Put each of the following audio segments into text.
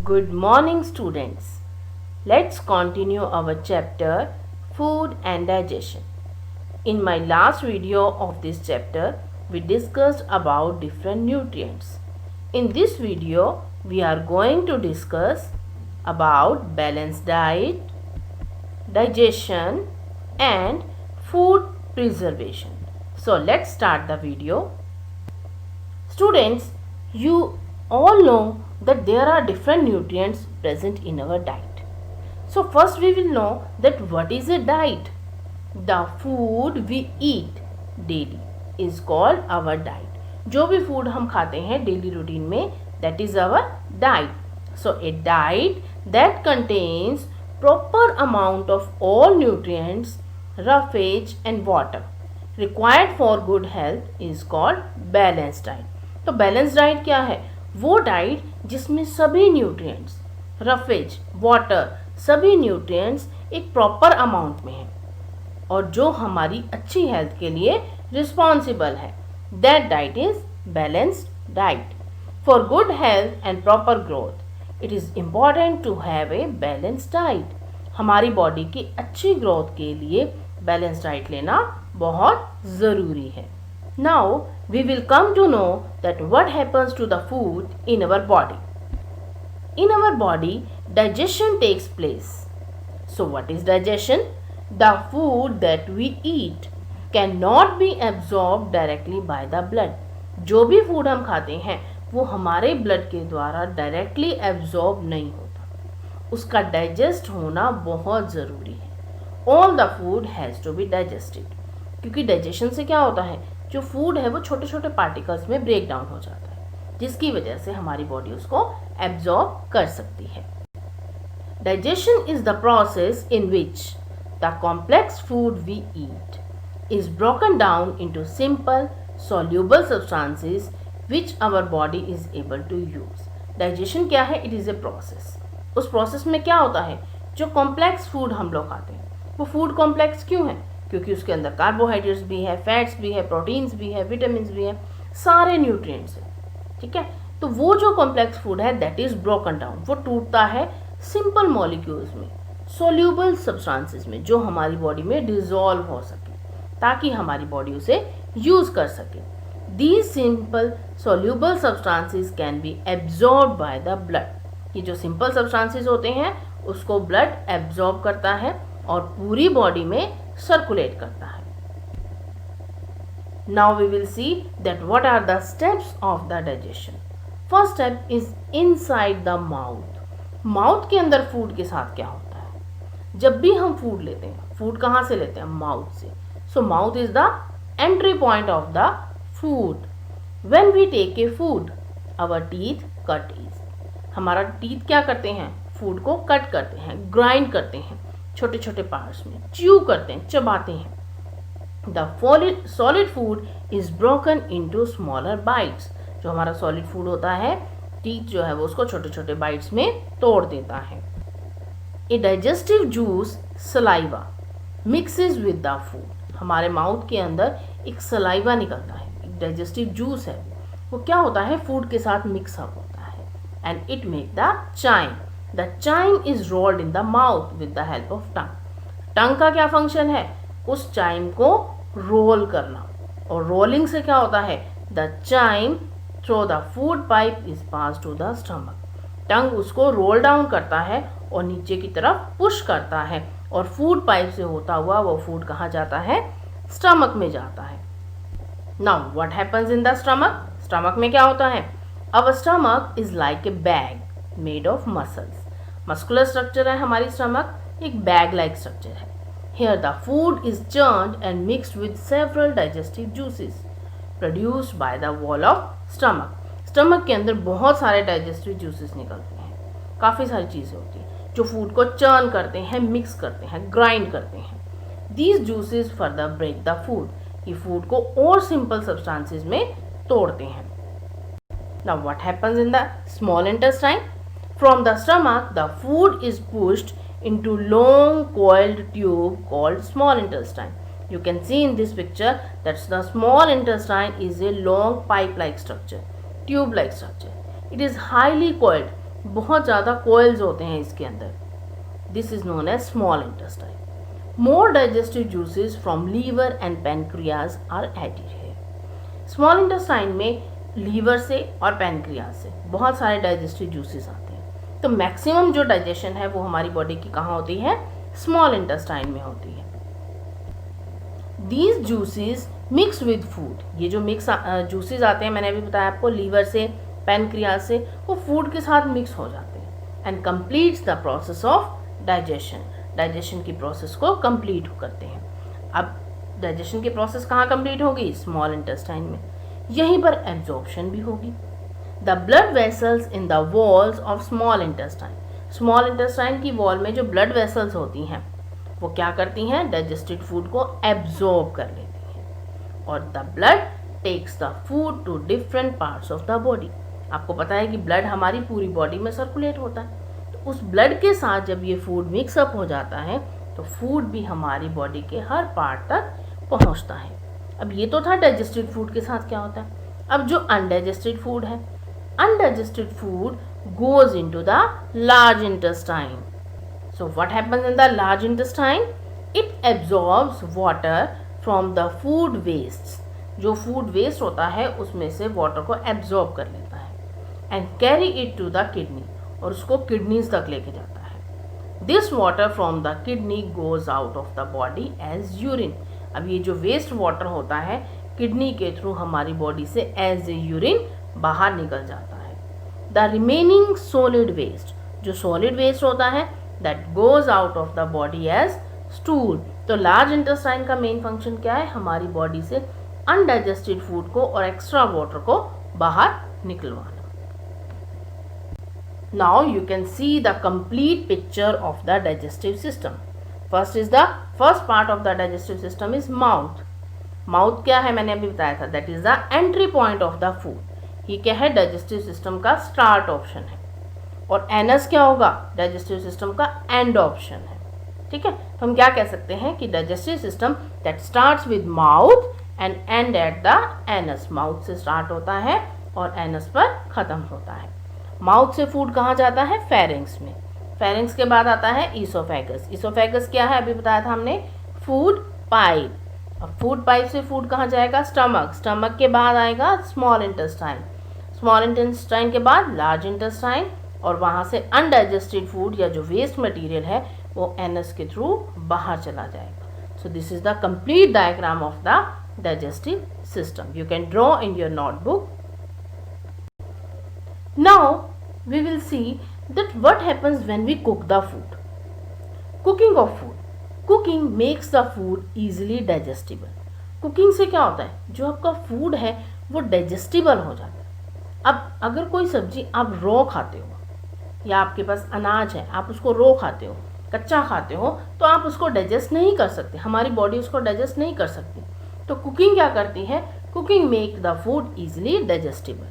Good morning, students. Let's continue our chapter Food and Digestion. In my last video of this chapter, we discussed about different nutrients. In this video, we are going to discuss about balanced diet, digestion and food preservation. So let's start the video. Students, you all know that there are different nutrients present in our diet. So first we will know that what is a diet. The food we eat daily is called our diet. जो भी food हम खाते हैं daily routine में, that is our diet. So a diet that contains proper amount of all nutrients, roughage and water required for good health is called balanced diet. तो balance diet क्या है? वो डाइट जिसमें सभी न्यूट्रिएंट्स, रफेज, वाटर, सभी nutrients एक proper amount में है और जो हमारी अच्छी हेल्थ के लिए रिस्पॉन्सिबल है. That diet is balanced diet. For good health and proper growth it is important to have a balanced diet. हमारी बॉडी की अच्छी ग्रोथ के लिए बैलेंस डाइट लेना बहुत ज़रूरी है. Now we will come to know that what happens to the food in our body. In our body, digestion takes place. So what is digestion? The food that we eat cannot be absorbed directly by the blood. जो भी food हम खाते हैं वो हमारे blood के द्वारा directly absorb नहीं होता. उसका डाइजेस्ट होना बहुत ज़रूरी है. All the food has to be digested. क्योंकि डाइजेशन से क्या होता है, जो फूड है वो छोटे छोटे पार्टिकल्स में ब्रेक डाउन हो जाता है जिसकी वजह से हमारी बॉडी उसको एब्जॉर्ब कर सकती है. Digestion is the process in which the complex food we eat is broken down into simple soluble substances which our body is able to use. Digestion क्या है? It is a process. उस process में क्या होता है, जो complex food हम लोग खाते हैं वो फूड कॉम्प्लेक्स क्यों है? क्योंकि उसके अंदर कार्बोहाइड्रेट्स भी है, फैट्स भी है, प्रोटीन्स भी है, विटामिन भी है, सारे न्यूट्रिएंट्स हैं. ठीक है, तो वो जो कॉम्प्लेक्स फूड है दैट इज ब्रोकन डाउन. वो टूटता है सिंपल मॉलिक्यूल्स में, सोल्यूबल सब्सटेंसेस में, जो हमारी बॉडी में डिजोल्व हो सके ताकि हमारी बॉडी उसे यूज कर सके. These simple soluble substances can be absorb by the blood. ये जो सिंपल सब्सटेंसेस होते हैं उसको ब्लड एब्जॉर्ब करता है और पूरी बॉडी में सर्कुलेट करता है. Now we will see that what are the steps of the digestion. First step is inside the mouth. Mouth के अंदर फूड के साथ क्या होता है? जब भी हम फूड लेते हैं, फूड कहाँ से लेते हैं? माउथ से. So mouth is the entry point of the food. When we take a food, our teeth cut it. हमारा टीथ क्या करते हैं? फूड को कट करते हैं, ग्राइंड करते हैं छोटे छोटे पार्ट्स में, च्यू करते हैं, चबाते हैं. The solid food is broken into smaller bytes. जो हमारा सॉलिड फूड होता है, टीथ जो है वो उसको छोटे छोटे बाइट्स में तोड़ देता है. A digestive juice saliva mixes with the food. हमारे माउथ के अंदर एक सलाइवा निकलता है, एक डाइजेस्टिव जूस है, वो क्या होता है, फूड के साथ मिक्सअप होता है and it make the chyme. The chime is rolled in the mouth with the help of tongue. टंग का क्या फंक्शन है? उस चाइम को रोल करना. और रोलिंग से क्या होता है? The chime through the food pipe is passed to the stomach. टंग उसको रोल डाउन करता है और नीचे की तरफ पुश करता है और फूड पाइप से होता हुआ वो फूड कहाँ जाता है? स्टमक में जाता है. Now what happens in the stomach? Stomach में क्या होता है? Our stomach is like a bag made of muscles. Muscular structure है हमारी स्टमक, एक बैग लाइक स्ट्रक्चर है. Here the food is churned and mixed with several digestive juices produced by the wall of stomach. Stomach के अंदर बहुत सारे digestive juices निकलते हैं, काफ़ी सारी चीज़ें होती हैं जो फूड को चर्न करते हैं, मिक्स करते हैं, ग्राइंड करते हैं. These juices further break the food. ये फूड को और सिंपल सब्सटेंसेस में तोड़ते हैं. Now what happens in the small intestine? From the stomach, the food is pushed into long coiled tube called small intestine. You can see in this picture that the small intestine is a long pipe-like structure, tube-like structure. It is highly coiled. बहुत ज़्यादा coils होते हैं इसके अंदर. This is known as small intestine. More digestive juices from liver and pancreas are added है. Small intestine में liver से और पेनक्रियाज से बहुत सारे डाइजेस्टिव जूसेस आते हैं. तो मैक्सिमम जो डाइजेशन है वो हमारी बॉडी की कहाँ होती है? स्मॉल इंटेस्टाइन में होती है. These juices mix with food. ये जो मिक्स जूसेस आते हैं, मैंने अभी बताया आपको, लीवर से, पेनक्रियाज से, वो फूड के साथ मिक्स हो जाते हैं and completes the process of digestion. Digestion की प्रोसेस को कंप्लीट करते हैं. अब डाइजेशन की प्रोसेस कहाँ कंप्लीट होगी? स्मॉल इंटेस्टाइन में. यहीं पर एब्जॉर्प्शन भी होगी. The blood vessels in the walls of small intestine. Small intestine की वॉल में जो ब्लड वेसल्स होती हैं वो क्या करती हैं? डाइजेस्टेड फूड को एब्जॉर्ब कर लेती हैं. और the blood takes the food to different parts of the body. आपको पता है कि ब्लड हमारी पूरी बॉडी में सर्कुलेट होता है. तो उस ब्लड के साथ जब ये फूड मिक्सअप हो जाता है तो फूड भी हमारी बॉडी के हर पार्ट तक पहुंचता है. अब ये तो था डाइजेस्टेड फूड के साथ क्या होता है. अब जो अनडाइजेस्टेड फूड है, undigested food goes into the large intestine. So what happens in the large intestine? It absorbs water from the food waste. जो फूड वेस्ट होता है उसमें से वाटर को एब्जॉर्ब कर लेता है and carry it to the kidney. और उसको किडनीज तक लेके जाता है. This water from the kidney goes out of the body as urine. अब ये जो वेस्ट वाटर होता है किडनी के थ्रू हमारी बॉडी से एज ए यूरिन बाहर निकल जाता है. द रिमेनिंग सॉलिड वेस्ट, जो सॉलिड वेस्ट होता है, that goes out of the body as stool. तो लार्ज इंटेस्टाइन का मेन फंक्शन क्या है? हमारी बॉडी से अनडाइजेस्टेड फूड को और एक्स्ट्रा वाटर को बाहर निकलवाना. Now you can see the complete picture of the digestive system. First part of the digestive system is mouth. Mouth क्या है? मैंने अभी बताया था, that is the entry point of the food. ये क्या है? digestive system का start option है. और anus क्या होगा? digestive system का end option है. ठीक है, तो हम क्या कह सकते हैं कि digestive system that starts with mouth and end at the anus. Mouth से start होता है और anus पर खत्म होता है. माउथ से फूड कहाँ जाता है? फेरिंग्स में. फेरिंग्स के बाद आता है ईसोफेगस. ईसोफेगस क्या है? अभी बताया था हमने, फूड पाइप. अब फूड पाइप से फूड कहाँ जाएगा? स्टमक. स्टमक के बाद आएगा स्मॉल इंटेस्टाइन. स्मॉल इंटेस्टाइन के बाद लार्ज इंटेस्टाइन. और वहाँ से अनडाइजेस्टेड फूड या जो वेस्ट मटेरियल है वो एनस के थ्रू बाहर चला जाएगा. So this is the complete diagram of the digestive system. You can draw in your notebook. Now we will see that what happens when we cook the food. Cooking of food. Cooking makes the food easily digestible. Cooking से क्या होता है? जो आपका food है वो digestible हो जाता है. अब अगर कोई सब्जी आप रो खाते हो या आपके पास अनाज है, आप उसको रो खाते हो, कच्चा खाते हो, तो आप उसको डाइजेस्ट नहीं कर सकते. हमारी बॉडी उसको डाइजेस्ट नहीं कर सकती. तो कुकिंग क्या करती है? Cooking make the food easily digestible.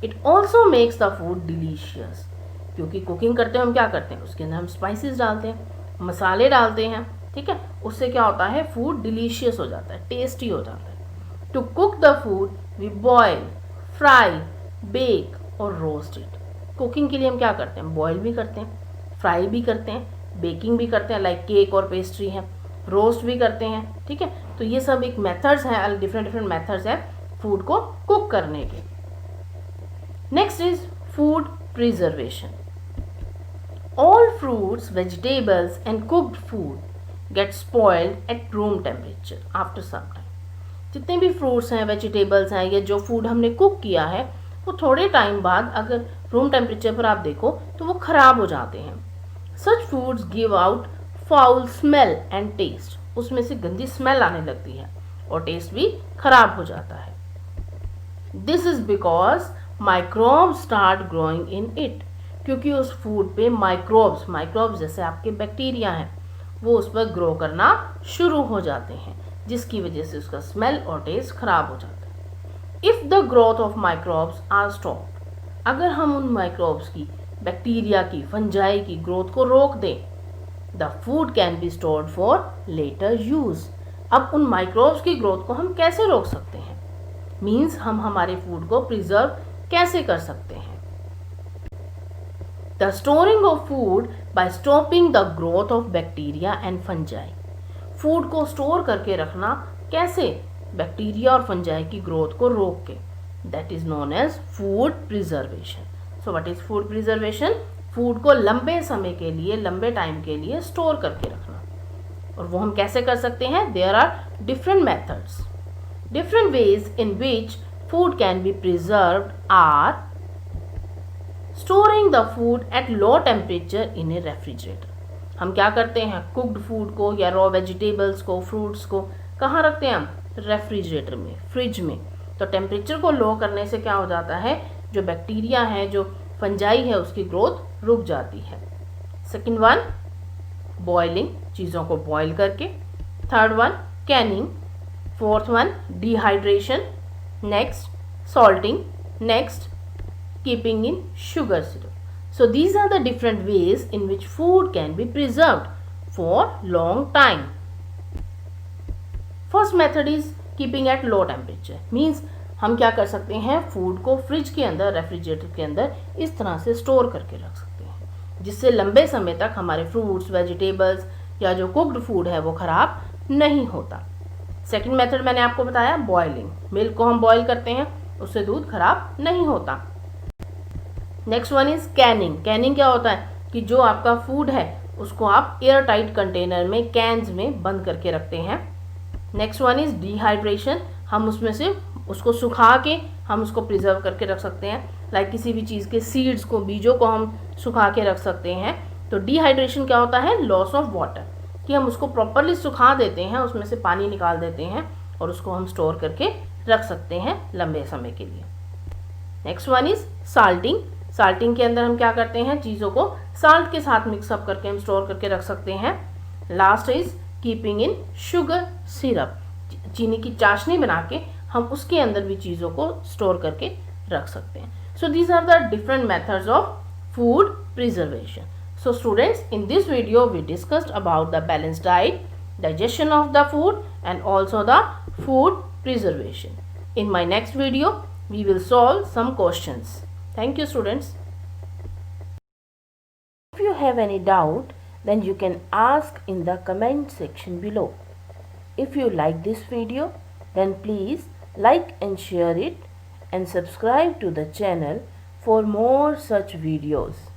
It also makes the food delicious. क्योंकि कुकिंग करते हैं हम क्या करते हैं? उसके अंदर हम स्पाइसेस डालते हैं, मसाले डालते हैं. ठीक है, उससे क्या होता है? फूड डिलीशियस हो जाता है, टेस्टी हो जाता है. To cook the food we boil, fry, bake और रोस्ट इट. कुकिंग के लिए हम क्या करते हैं? बॉयल भी करते हैं, फ्राई भी करते हैं, बेकिंग भी करते हैं, लाइक केक और पेस्ट्री है, रोस्ट भी करते हैं. ठीक है, तो ये सब एक मेथड्स हैं, डिफरेंट मेथड्स हैं फूड को कुक करने के. Next is food preservation. All fruits, vegetables and cooked food get spoiled at room temperature after some time. जितने भी फ्रूट्स हैं, वेजिटेबल्स हैं, या जो फूड हमने कुक किया है वो थोड़े टाइम बाद अगर रूम टेम्परेचर पर आप देखो तो वो ख़राब हो जाते हैं. Such foods give out foul smell and taste. उसमें से गंदी स्मेल आने लगती है और टेस्ट भी खराब हो जाता है. This is because microbes start growing in it. क्योंकि उस फूड पे माइक्रोब्स जैसे आपके बैक्टीरिया हैं वो उस पर ग्रो करना शुरू हो जाते हैं, जिसकी वजह से उसका स्मेल और टेस्ट खराब हो जाता है. If the growth of microbes are stopped, अगर हम उन माइक्रोब्स की, बैक्टीरिया की, फंजाई की ग्रोथ को रोक दें, the food can be stored for later use. अब उन माइक्रोब्स की ग्रोथ को हम कैसे रोक सकते हैं? मीन्स हम हमारे फूड को प्रिजर्व कैसे कर सकते हैं? The storing of food by stopping the growth of bacteria and fungi. Food को स्टोर करके रखना कैसे? बैक्टीरिया और फंजाई की ग्रोथ को रोक के. That is known as food preservation. So what is food preservation? Food को लंबे समय के लिए, लंबे टाइम के लिए स्टोर करके रखना. और वो हम कैसे कर सकते हैं? There are different methods. Different ways in which food can be preserved are storing the food at low temperature in a refrigerator. हम क्या करते हैं? कुक्ड फूड को या रॉ वेजिटेबल्स को, फ्रूट्स को कहाँ रखते हैं हम? रेफ्रिजरेटर में, फ्रिज में. तो टेम्परेचर को लो करने से क्या हो जाता है? जो बैक्टीरिया है, जो फंजाई है, उसकी ग्रोथ रुक जाती है. सेकेंड वन, बॉइलिंग, चीज़ों को बॉयल करके. Third one, Canning. Fourth one, dehydration. Next, salting. Next, keeping in sugar syrup. So these are the different ways in which food can be preserved for long time. First method is keeping at low temperature. Means हम क्या कर सकते हैं? Food को fridge के अंदर, refrigerator के अंदर इस तरह से स्टोर करके रख सकते हैं, जिससे लंबे समय तक हमारे फ्रूट्स, वेजिटेबल्स या जो कुक्ड फूड है वो खराब नहीं होता. सेकेंड मेथड मैंने आपको बताया, बॉइलिंग. मिल्क को हम बॉईल करते हैं, उससे दूध खराब नहीं होता. Next one is Canning. Canning क्या होता है? कि जो आपका फूड है उसको आप एयर टाइट कंटेनर में, कैन्स में बंद करके रखते हैं. Next one is dehydration. हम उसमें से उसको सुखा के हम उसको प्रिजर्व करके रख सकते हैं. लाइक किसी भी चीज़ के सीड्स को, बीजों को हम सुखा के रख सकते हैं. तो डिहाइड्रेशन क्या होता है? लॉस ऑफ वाटर, कि हम उसको प्रॉपरली सुखा देते हैं, उसमें से पानी निकाल देते हैं और उसको हम स्टोर करके रख सकते हैं लंबे समय के लिए. Next one is salting. Salting के अंदर हम क्या करते हैं? चीज़ों को साल्ट के साथ मिक्सअप करके हम स्टोर करके रख सकते हैं. Last is keeping in sugar syrup. चीनी की चाशनी बना के हम उसके अंदर भी चीज़ों को स्टोर करके रख सकते हैं. So these are the different methods of food preservation. So students, in this video we discussed about the balanced diet, digestion of the food and also the food preservation. In my next video, we will solve some questions. Thank you students. If you have any doubt, then you can ask in the comment section below. If you like this video, then please like and share it and subscribe to the channel for more such videos.